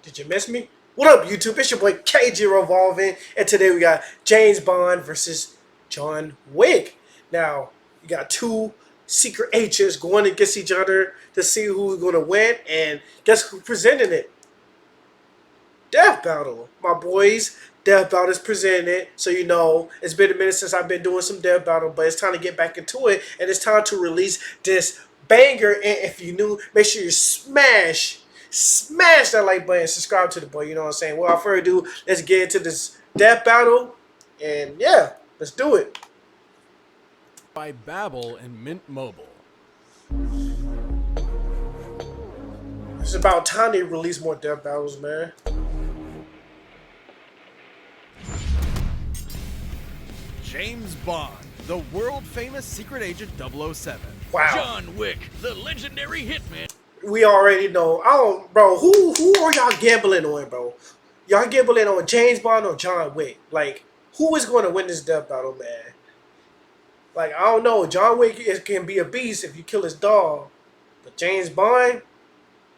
Did you miss me? What up, YouTube? It's your boy KG Revolving, and today we got James Bond versus John Wick. Now, you got two secret agents going against each other to see who's going to win, and guess who presented it? Death Battle. My boys, Death Battle is presented. So, you know, it's been a minute since I've been doing some Death Battle, but it's time to get back into it, and it's time to release this banger. And if you're new, make sure you smash that like button and subscribe to the boy. You know what I'm saying? Without further ado, let's get into this Death Battle. And yeah, let's do it. By Babbel and Mint Mobile. It's about time they release more Death Battles, man. James Bond, the world-famous secret agent 007. Wow. John Wick, the legendary hitman. We already know. I don't, bro. Who are y'all gambling on, bro? Y'all gambling on James Bond or John Wick? Like, who is going to win this Death Battle, man? Like, I don't know. John Wick can be a beast if you kill his dog, but James Bond,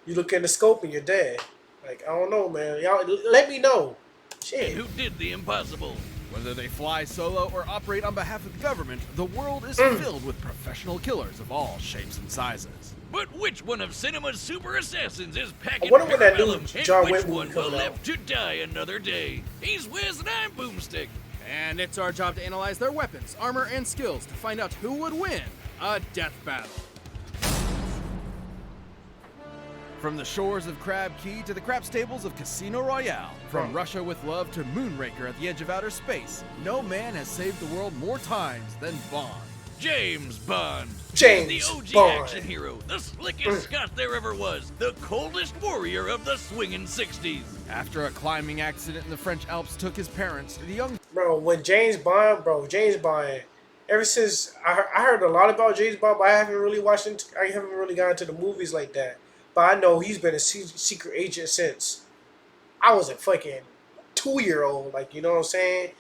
you look in the scope and you're dead. Like, I don't know, man. Y'all let me know. Shit. And who did the impossible? Whether they fly solo or operate on behalf of the government, the world is filled with professional killers of all shapes and sizes. But which one of cinema's super assassins is packing I wonder when that new parabellum, and John which Wick movie one will comes out. live to die another day? He's Wiz and I'm Boomstick. And it's our job to analyze their weapons, armor, and skills to find out who would win a death battle. From the shores of Crab Key to the crap stables of Casino Royale, from Russia with Love to Moonraker at the edge of outer space, no man has saved the world more times than Bond. James Bond. James the OG Bond. action hero, the slickest Scot there ever was, the coldest warrior of the swinging 60s. After a climbing accident in the French Alps took his parents, the young Bro, when James Bond, ever since I heard a lot about James Bond, but I haven't really gotten into the movies like that. But I know he's been a secret agent since I was a fucking 2-year-old, like, you know what I'm saying?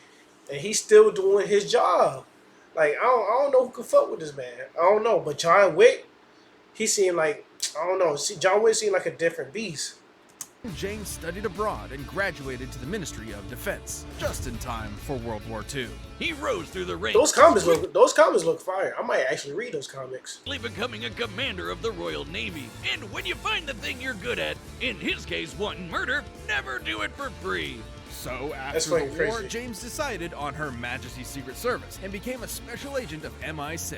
And he's still doing his job. Like, I don't know who can fuck with this man. I don't know. But John Wick, he seemed like, I don't know. John Wick seemed like a different beast. James studied abroad and graduated to the Ministry of Defense, just in time for World War II. He rose through the ranks, Those comics look fire. I might actually read those comics. becoming a commander of the Royal Navy. And when you find the thing you're good at, in his case wanting murder, never do it for free. So That's after fucking the war, crazy. James decided on Her Majesty's Secret Service and became a special agent of MI6.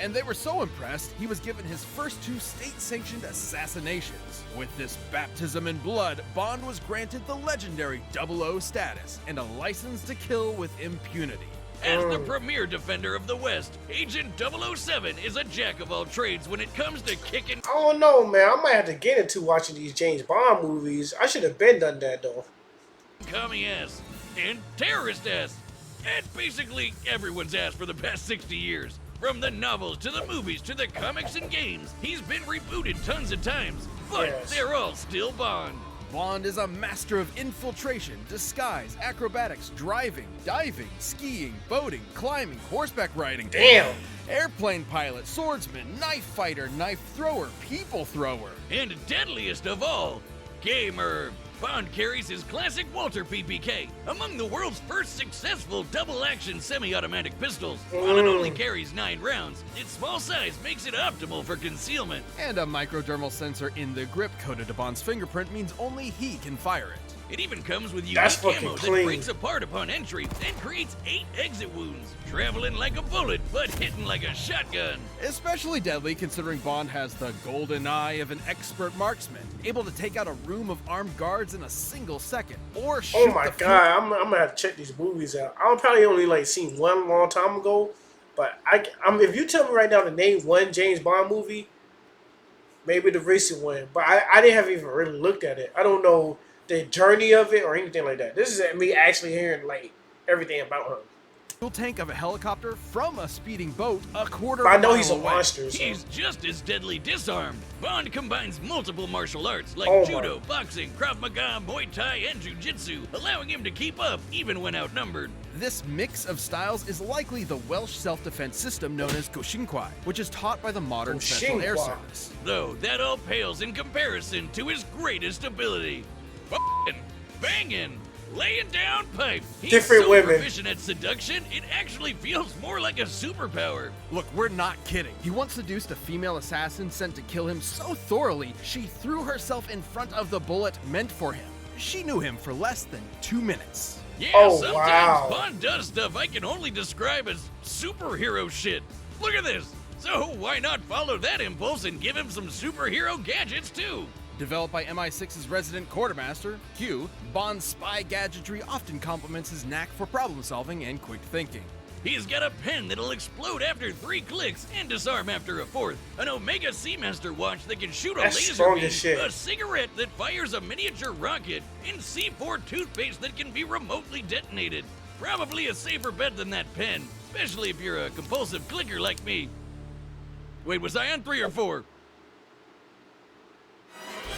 And they were so impressed, he was given his first 2 state-sanctioned assassinations. With this baptism in blood, Bond was granted the legendary 00 status and a license to kill with impunity. As the premier defender of the West, Agent 007 is a jack of all trades when it comes to kicking I don't know, man. I might have to get into watching these James Bond movies. I should have been done that, though. commie ass and terrorist ass. And basically everyone's ass for the past 60 years. From the novels to the movies to the comics and games, he's been rebooted tons of times, but Yes. they're all still Bond. Bond is a master of infiltration, disguise, acrobatics, driving, diving, skiing, boating, climbing, horseback riding. Damn. Airplane pilot, swordsman, knife fighter, knife thrower, people thrower. And deadliest of all, gamer. Bond carries his classic Walter PPK, among the world's first successful double-action semi-automatic pistols. While it only carries 9 rounds, its small size makes it optimal for concealment. And a microdermal sensor in the grip coded to Bond's fingerprint means only he can fire it. It even comes with That's unique fucking ammo that clean. breaks apart upon entry and creates 8 exit wounds, traveling like a bullet but hitting like a shotgun. Especially deadly considering Bond has the golden eye of an expert marksman, able to take out a room of armed guards in a single second, or shoot Oh my the god, I'm gonna have to check these movies out. I'm probably only like seen one long time ago, but if you tell me right now to name one James Bond movie, maybe the recent one, but I didn't have even really looked at it. I don't know the journey of it or anything like that. This is me actually hearing like everything about him. fuel tank of a helicopter from a speeding boat a quarter But I know mile he's a away. monster. So. He's just as deadly disarmed. Bond combines multiple martial arts like Oh my. judo, boxing, Krav Maga, Muay Thai, and Jiu-Jitsu, allowing him to keep up even when outnumbered. This mix of styles is likely the Welsh self-defense system known as Goshinkwai, which is taught by the modern Central Air Goshinkwai. Service. Though that all pales in comparison to his greatest ability. f***ing, banging, laying down pipe. He's Different so women. proficient at seduction, it actually feels more like a superpower. Look, we're not kidding. He once seduced a female assassin sent to kill him so thoroughly, she threw herself in front of the bullet meant for him. She knew him for less than 2 minutes. Yeah, Oh, sometimes wow. Bond does stuff I can only describe as superhero shit. Look at this. So why not follow that impulse and give him some superhero gadgets too? Developed by MI6's resident quartermaster, Q, Bond's spy gadgetry often complements his knack for problem solving and quick thinking. He's got a pen that'll explode after 3 clicks and disarm after a 4th, an Omega Seamaster watch that can shoot a That's laser strong beam, as shit. a cigarette that fires a miniature rocket, and C4 toothpaste that can be remotely detonated. Probably a safer bet than that pen, especially if you're a compulsive clicker like me. Wait, was I on 3 or 4?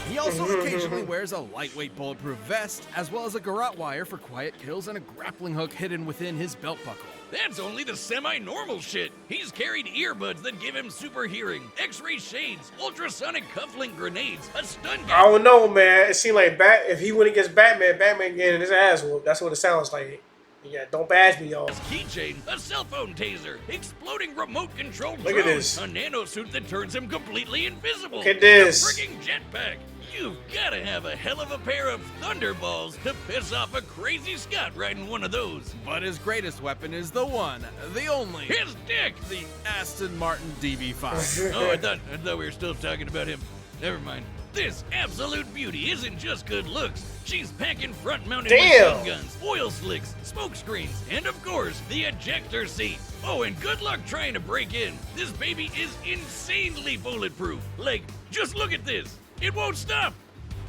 He also occasionally wears a lightweight bulletproof vest, as well as a garrote wire for quiet kills and a grappling hook hidden within his belt buckle. That's only the semi-normal shit. He's carried earbuds that give him super hearing, X-ray shades, ultrasonic cufflink grenades, a stun gun. I don't know, man. It seemed like if he went against Batman, Batman getting his ass whooped. That's what it sounds like. Yeah, don't bash me, y'all. Keychain, a cell phone taser, exploding remote-controlled Look drone, at this. a nanosuit that turns him completely invisible. Look at this. A frigging jetpack. You've gotta have a hell of a pair of thunderballs to piss off a crazy Scot riding one of those. But his greatest weapon is the one, the only, His dick. the Aston Martin DB5. Oh, I thought we were still talking about him. Never mind. This absolute beauty isn't just good looks. She's packing front-mounted Damn. machine guns, oil slicks, smoke screens, and of course, the ejector seat. Oh, and good luck trying to break in. This baby is insanely bulletproof. Like, just look at this. It won't stop.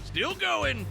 Still going.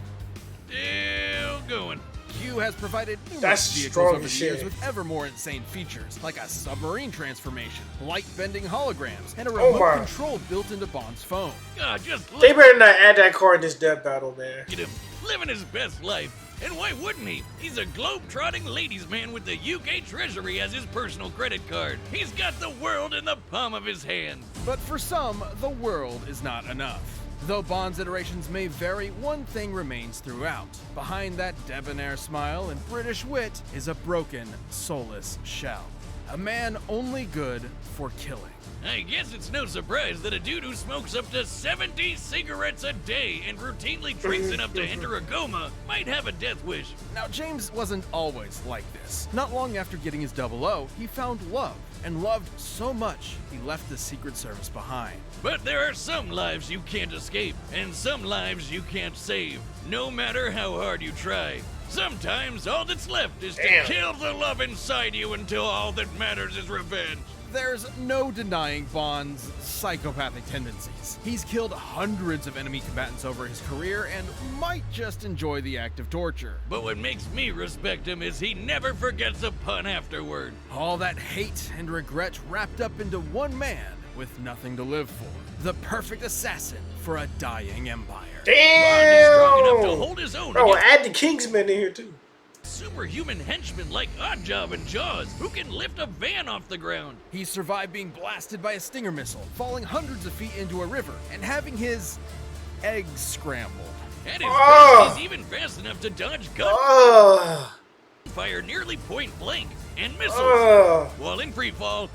Still going. Q has provided numerous That's vehicles strong over as the years shit. with ever more insane features, like a submarine transformation, light-bending holograms, and a Oh remote my. control built into Bond's phone. God, just look They better not add that card in this death battle, man. at him, living his best life. And why wouldn't he? He's a globe-trotting ladies' man with the UK Treasury as his personal credit card. He's got the world in the palm of his hand. But for some, the world is not enough. Though Bond's iterations may vary, one thing remains throughout. Behind that debonair smile and British wit is a broken, soulless shell. A man only good for killing. I guess it's no surprise that a dude who smokes up to 70 cigarettes a day and routinely drinks enough to enter a coma might have a death wish. Now, James wasn't always like this. Not long after getting his 00, he found love, and loved so much he left the Secret Service behind. But there are some lives you can't escape, and some lives you can't save, no matter how hard you try. Sometimes all that's left is to Damn. kill the love inside you until all that matters is revenge. There's no denying Bond's psychopathic tendencies. He's killed hundreds of enemy combatants over his career and might just enjoy the act of torture. But what makes me respect him is he never forgets a pun afterward. All that hate and regret wrapped up into one man with nothing to live for. The perfect assassin for a dying empire. Bond is strong enough to Damn! hold his own Oh, against add the Kingsmen in here, too. superhuman henchmen like Oddjob and Jaws, who can lift a van off the ground. He survived being blasted by a Stinger missile, falling hundreds of feet into a river, and having his eggs scrambled. At his Oh. best, he's even fast enough to dodge Ugh. gunfire nearly point blank and missiles Ugh. while in free fall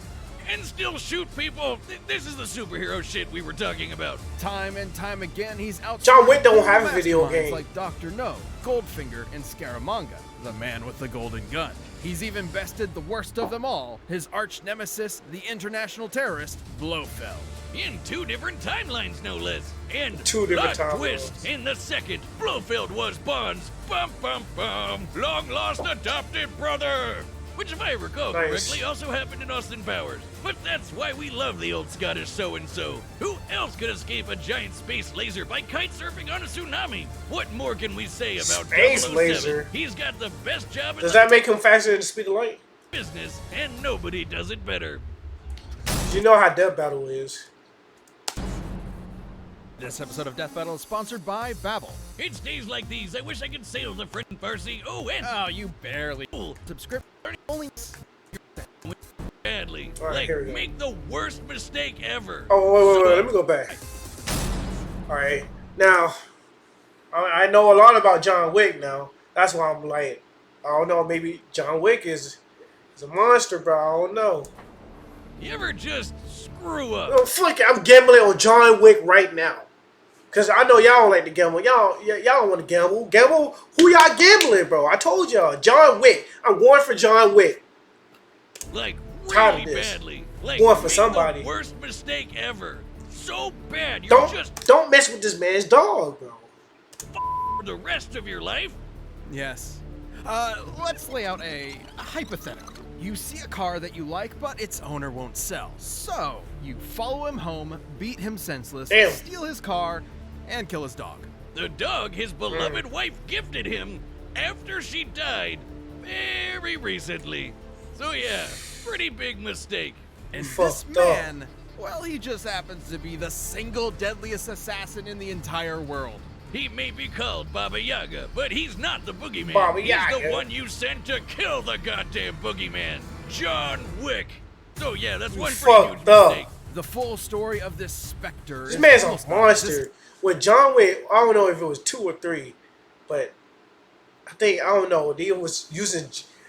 and still shoot people. This is the superhero shit we were talking about. Time and time again, he's out. John Wick don't have a video masterminds game. like Dr. No, Goldfinger, and Scaramanga, the man with the golden gun. He's even bested the worst of them all, his arch nemesis, the international terrorist, Blofeld. In 2 different timelines, no less. And 2 different plot timelines. twist, in the second, Blofeld was Bond's long lost adopted brother. Which, if I recall Nice. correctly, also happened in Austin Powers. But that's why we love the old Scottish so-and-so. Who else could escape a giant space laser by kite surfing on a tsunami? What more can we say about Space 007? laser? He's got the best job in Does the that make him faster than the speed of light? business, and nobody does it better. You know how Death Battle is. This episode of Death Battle is sponsored by Babbel. It's days like these I wish I could sail the French Farsi. Oh, and Oh, you barely. cool. Subscribe only. Badly. All right, Like, here we go. make the worst mistake ever. Oh, wait, So, let me go back. Alright, now, I know a lot about John Wick now. That's why I'm like, I don't know. Maybe John Wick is a monster, bro. I don't know. You ever just screw up? Oh, fuck it. I'm gambling on John Wick right now. Cause I know y'all don't like to gamble. Y'all don't want to gamble. Gamble? Who y'all gambling, bro? I told y'all. John Wick. I'm going for John Wick. Like Tired of really this. badly. Like Going for made somebody. The worst mistake ever. So bad. You're Don't just don't mess with this man's dog, bro. for the rest of your life. Yes. Let's lay out a hypothetical. You see a car that you like, but its owner won't sell. So, you follow him home, beat him senseless, Damn. steal his car, and kill his dog. The dog his beloved wife gifted him after she died very recently. So yeah, pretty big mistake. And Fucked this man, well, he just happens to be the single deadliest assassin in the entire world. He may be called Baba Yaga, but he's not the boogeyman. Baba he's Yaga. the one you sent to kill the goddamn boogeyman, John Wick. So yeah, that's one pretty huge fucked up. mistake. The full story of this specter This is man's a almost monster. With John Wick, I don't know if it was 2 or 3, but I don't know. They was using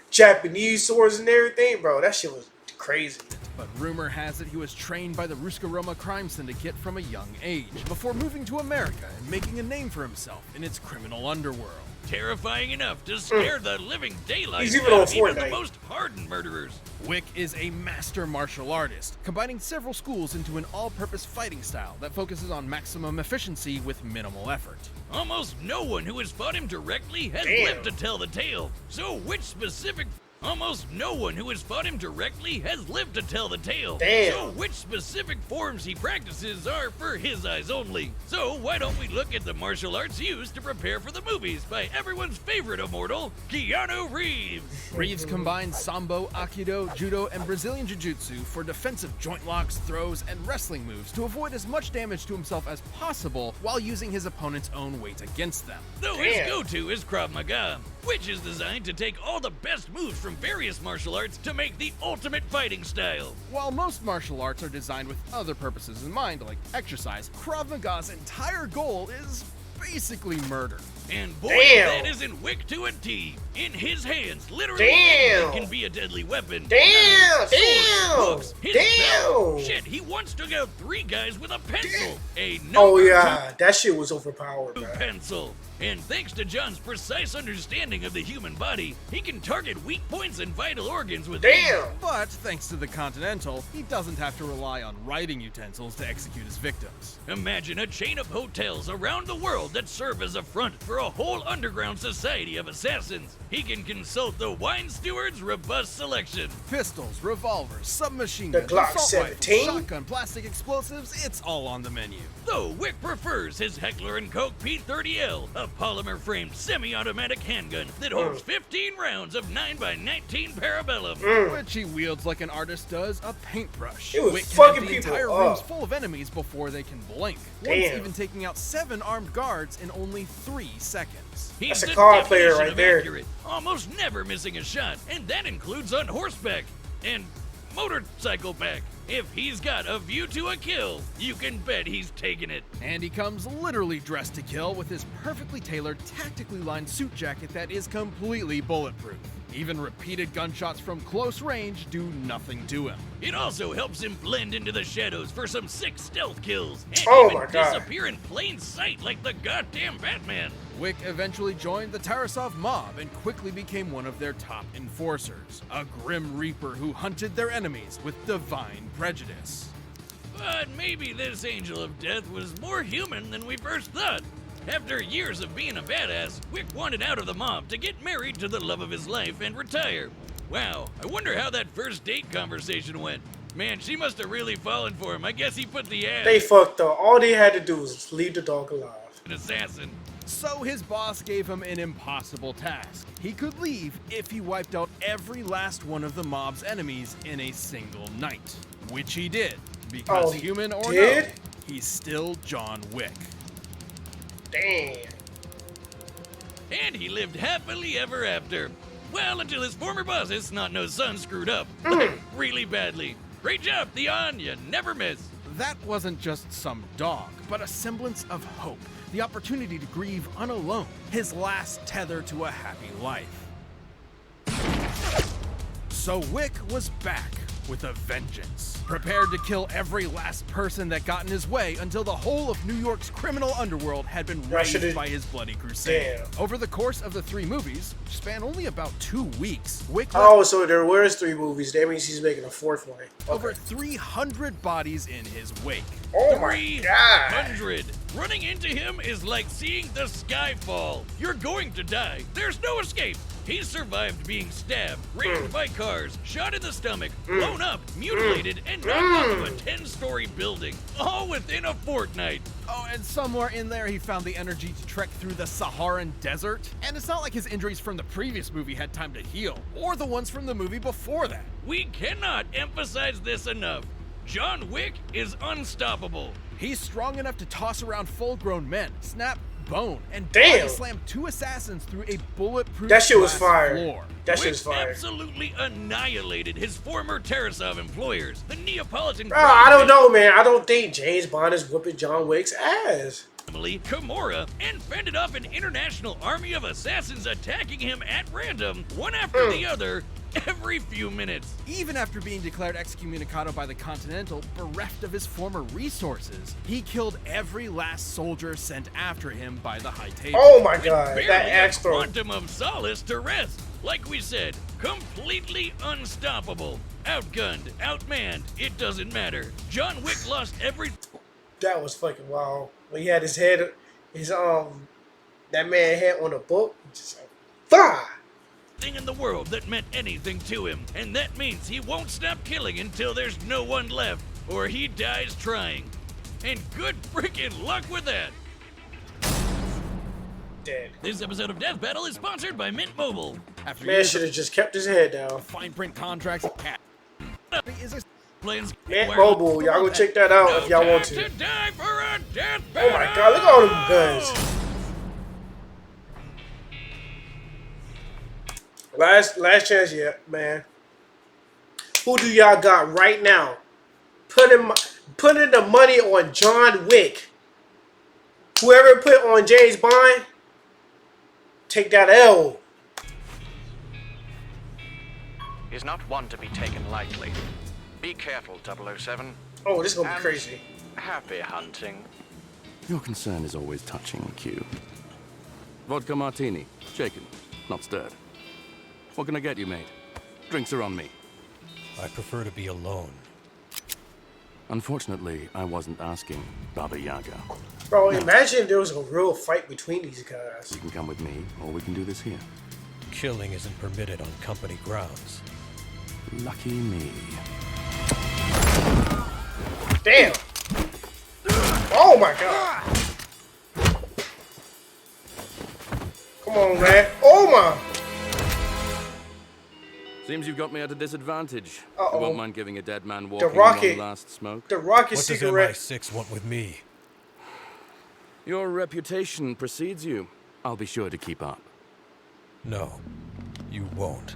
Japanese swords and everything, bro. That shit was crazy. But rumor has it he was trained by the Ruska Roma crime syndicate from a young age, before moving to America and making a name for himself in its criminal underworld. Terrifying enough to scare the living daylights He's even out on of even the Fortnite. most hardened murderers. Wick is a master martial artist, combining several schools into an all-purpose fighting style that focuses on maximum efficiency with minimal effort. Almost no one who has fought him directly has Damn. lived to tell the tale. So which specific... Almost no one who has fought him directly has lived to tell the tale. Damn. So which specific forms he practices are for his eyes only. So why don't we look at the martial arts used to prepare for the movies by everyone's favorite immortal, Keanu Reeves. Reeves combines Sambo, Aikido, Judo, and Brazilian Jiu-Jitsu for defensive joint locks, throws, and wrestling moves to avoid as much damage to himself as possible while using his opponent's own weight against them. Though Damn. his go-to is Krav Maga, which is designed to take all the best moves from various martial arts to make the ultimate fighting style. While most martial arts are designed with other purposes in mind, like exercise, Krav Maga's entire goal is basically murder. And boy, Damn. that isn't Wick to a T. In his hands, literally Damn. anything can be a deadly weapon. Damn, Knives, swords, damn, hooks, his damn. belt. Shit, he once took out 3 guys with a pencil. A Oh number yeah, that shit was overpowered, 2 bro. pencil. And thanks to John's precise understanding of the human body, he can target weak points and vital organs with Damn. But thanks to the Continental, he doesn't have to rely on writing utensils to execute his victims. Imagine a chain of hotels around the world that serve as a front for a whole underground society of assassins. He can consult the wine steward's robust selection. Pistols, revolvers, submachine The guns, Glock assault rifles, 17? shotgun, plastic explosives, it's all on the menu. Though Wick prefers his Heckler & Koch P30L, a polymer-framed semi-automatic handgun that holds 15 rounds of 9x19 parabellum. Which he wields like an artist does a paintbrush. He was Wick can fucking have the people entire up. rooms full of enemies before they can blink. Once Damn. even taking out 7 armed guards in only 3 seconds. He's That's a the card player definition right of there. accurate, almost never missing a shot, and that includes on horseback and motorcycle back. If he's got a view to a kill, you can bet he's taking it. And he comes literally dressed to kill with his perfectly tailored, tactically lined suit jacket that is completely bulletproof. Even repeated gunshots from close range do nothing to him. It also helps him blend into the shadows for some sick stealth kills, and Oh even my God. disappear in plain sight like the goddamn Batman. Wick eventually joined the Tarasov mob and quickly became one of their top enforcers, a grim reaper who hunted their enemies with divine prejudice. But maybe this angel of death was more human than we first thought. After years of being a badass, Wick wanted out of the mob to get married to the love of his life and retire. Wow, I wonder how that first date conversation went. Man, she must have really fallen for him. I guess he put the ad They fucked up. All they had to do was leave the dog alive. an assassin. So his boss gave him an impossible task. He could leave if he wiped out every last one of the mob's enemies in a single night. Which he did, because Oh, he human or did? no, he's still John Wick. Damn. And he lived happily ever after. Well, until his former boss's snot-nosed son screwed up. Really badly. Great job, Theon. You never miss. That wasn't just some dog. but a semblance of hope, the opportunity to grieve unalone, his last tether to a happy life. So Wick was back with a vengeance, prepared to kill every last person that got in his way until the whole of New York's criminal underworld had been razed by his bloody crusade. Damn. Over the course of the 3 movies, which span only about 2 weeks, Wick Oh, so there were 3 movies. That means he's making a 4th one. Okay. over 300 bodies in his wake. Oh my god. 300. Running into him is like seeing the sky fall. You're going to die. There's no escape. He survived being stabbed, raped by cars, shot in the stomach, blown up, mutilated, and knocked off of a 10-story building, all within a fortnight. Oh, and somewhere in there he found the energy to trek through the Saharan desert. And it's not like his injuries from the previous movie had time to heal, or the ones from the movie before that. We cannot emphasize this enough. John Wick is unstoppable. He's strong enough to toss around full-grown men, snap bone, and Damn. body slam 2 assassins through a bulletproof That shit was glass fire. floor. That shit Wick was fire. absolutely annihilated his former Tarasov employers, the Neapolitan Bro, I don't know, man. I don't think James Bond is whooping John Wick's ass. family, Kimura, and fended off an international army of assassins attacking him at random, one after the other, every few minutes. Even after being declared excommunicado by the Continental, bereft of his former resources, he killed every last soldier sent after him by the High Table. Oh my god, Barely that a axe throw. quantum of solace to rest. Like we said, completely unstoppable. Outgunned, outmanned, it doesn't matter. John Wick lost every... That was fucking wild. When he had his head, that man head on a book, just like, fire. thing in the world that meant anything to him, and that means he won't stop killing until there's no one left, or he dies trying. And good freaking luck with that! Dead. This episode of Death Battle is sponsored by Mint Mobile. After Man years should of have just kept his head down. fine print contracts, Cat is a Plans Mint Mobile, y'all go check that out if y'all want to. to die for a death Oh battle. my god, look at all them guns. Last chance yet, man. Who do y'all got right now? Putting the money on John Wick. Whoever put on James Bond, take that L. Is not one to be taken lightly. Be careful, 007. Oh, this is gonna be And crazy. happy hunting. Your concern is always touching, Q. Vodka martini. Shaken, not stirred. What can I get you, mate? Drinks are on me. I prefer to be alone. Unfortunately, I wasn't asking, Baba Yaga. Bro, imagine if there was a real fight between these guys. You can come with me, or we can do this here. Killing isn't permitted on company grounds. Lucky me. Damn. Oh my god. Come on, man. Oh my. Seems you've got me at a disadvantage. Uh-oh. You won't mind giving a dead man walking rocket. one last smoke? The rocket What does cigarette. MI6 want with me? Your reputation precedes you. I'll be sure to keep up. No, you won't.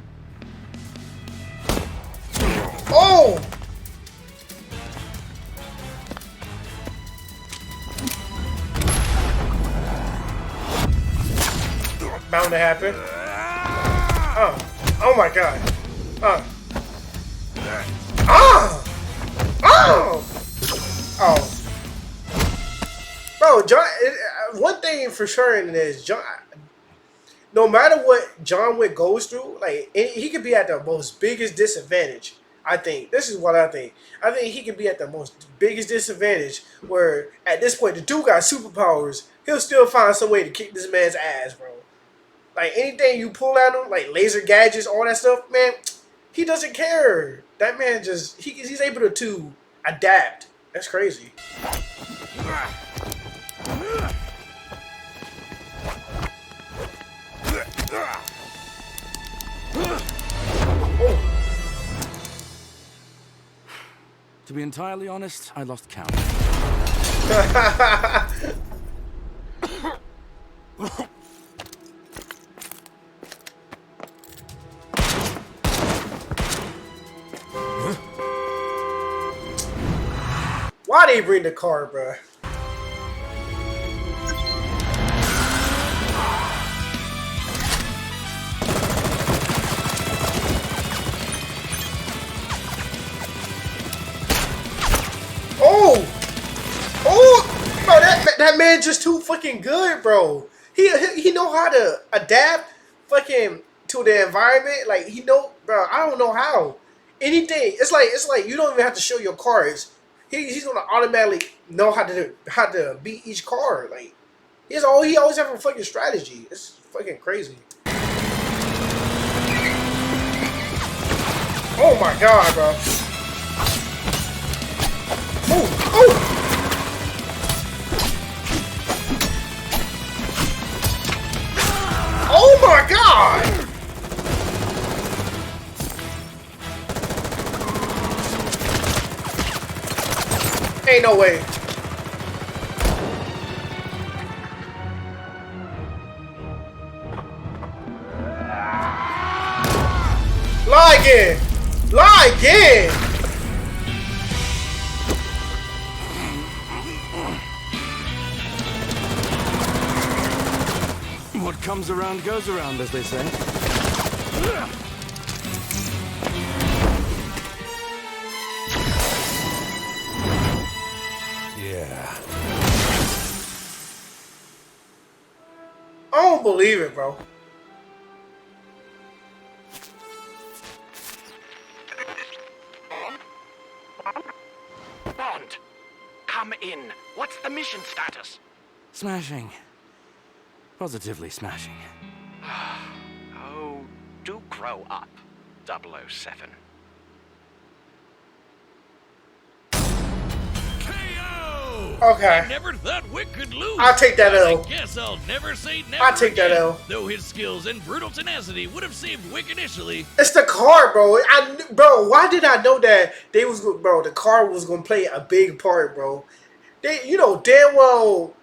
Oh! Bound to happen. Oh my god. Oh. Bro, John. One thing for sure in this, John. No matter what John Wick goes through, like he could be at the most biggest disadvantage. I think this is what I think. I think he could be at the most biggest disadvantage. Where at this point, the dude got superpowers. He'll still find some way to kick this man's ass, bro. Like anything you pull at him, like laser gadgets, all that stuff, man. He doesn't care. That man just he's able to adapt. That's crazy. To be entirely honest, I lost count. Why they bring the car, bro? man just too fucking good, bro. He know how to adapt fucking to the environment. Like he know, bro. I don't know how. Anything. It's like you don't even have to show your cards. He's gonna automatically know how to beat each card. Like he always have a fucking strategy. It's fucking crazy. Oh my god, bro. Oh. Oh my god! Ain't no way. Lie again! Lie again! What comes around goes around, as they say. Yeah. I don't believe it, bro. Bond, come in. What's the mission status? Smashing. Positively smashing. Oh, do grow up, 007. KO! Okay. I never thought Wick could lose. I'll take that but L. I guess I'll never say never. I'll take that again. L. Though his skills and brutal tenacity would have saved Wick initially. It's the card, bro. Bro, why did I know that the card was gonna play a big part, bro? You know damn well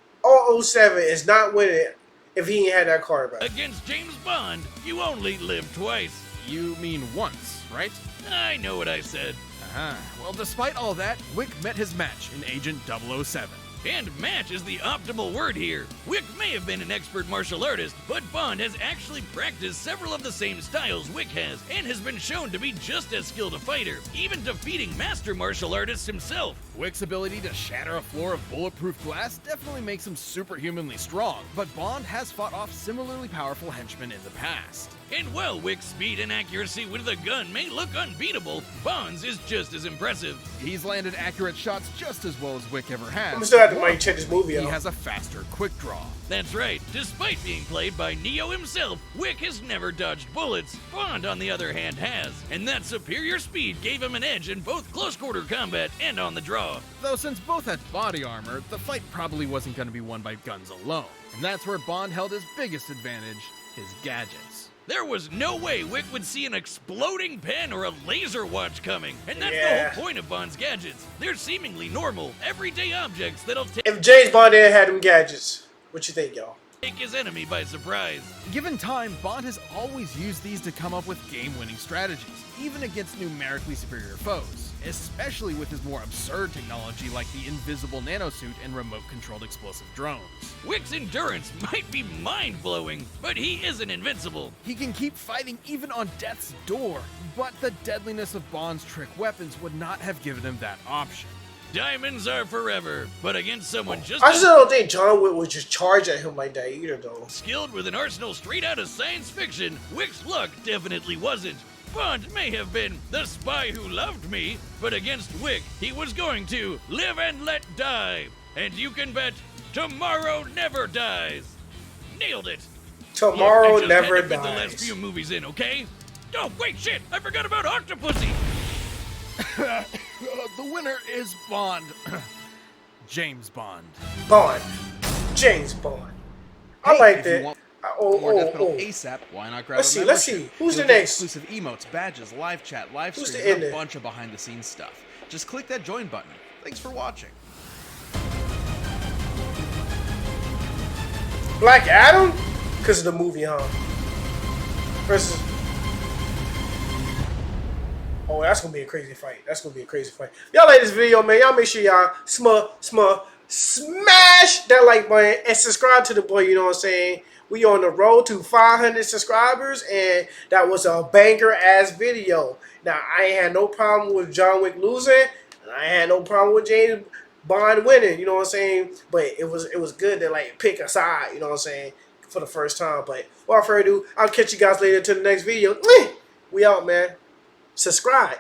007 is not winning if he ain't had that card back. Against James Bond, you only live twice. You mean once, right? I know what I said. Uh-huh. Well, despite all that, Wick met his match in Agent 007. And match is the optimal word here. Wick may have been an expert martial artist, but Bond has actually practiced several of the same styles Wick has, and has been shown to be just as skilled a fighter, even defeating master martial artist himself. Wick's ability to shatter a floor of bulletproof glass definitely makes him superhumanly strong, but Bond has fought off similarly powerful henchmen in the past. And while Wick's speed and accuracy with a gun may look unbeatable, Bond's is just as impressive. He's landed accurate shots just as well as Wick ever has. I'm still have to might check this movie He out. has a faster quick draw. That's right, despite being played by Neo himself, Wick has never dodged bullets. Bond, on the other hand, has. And that superior speed gave him an edge in both close-quarter combat and on the draw. Though since both had body armor, the fight probably wasn't going to be won by guns alone. And that's where Bond held his biggest advantage, his gadgets. There was no way Wick would see an exploding pen or a laser watch coming. And that's Yeah. the whole point of Bond's gadgets. They're seemingly normal, everyday objects that'll If James Bond didn't have them gadgets, what you think, y'all? take his enemy by surprise. Given time, Bond has always used these to come up with game-winning strategies, even against numerically superior foes, especially with his more absurd technology like the invisible nanosuit and remote-controlled explosive drones. Wick's endurance might be mind-blowing, but he isn't invincible. He can keep fighting even on death's door, but the deadliness of Bond's trick weapons would not have given him that option. Diamonds are forever, but against someone just I as still don't think John Wick would just charge at him like that either, though. skilled with an arsenal straight out of science fiction, Wick's luck definitely wasn't. Bond may have been the spy who loved me, but against Wick, he was going to live and let die. And you can bet tomorrow never dies. Nailed it. Tomorrow Look, I just never had to fit the last dies. few movies in, okay? Oh, wait, shit! I forgot about Octopussy! The winner is Bond. James Bond. Bond. James Bond. I Hey, like if you that. want Oh, more Death Metal oh, oh. ASAP, why not grab Let's a see, membership? let's see. Who's You'll the get next? exclusive emotes, badges, live chat, live Who's streams, the and a ending? bunch of behind-the-scenes stuff. Just click that join button. Thanks for watching. Black Adam? Because of the movie, huh? Versus. Oh, that's gonna be a crazy fight. That's gonna be a crazy fight. Y'all like this video, man. Y'all make sure y'all smash that like button and subscribe to the boy, you know what I'm saying? We on the road to 500 subscribers, and that was a banger ass video. Now, I ain't had no problem with John Wick losing, and I ain't had no problem with James Bond winning, you know what I'm saying? But it was good to like pick a side, you know what I'm saying, for the first time. But without further ado, I'll catch you guys later to the next video. We out, man. Subscribe.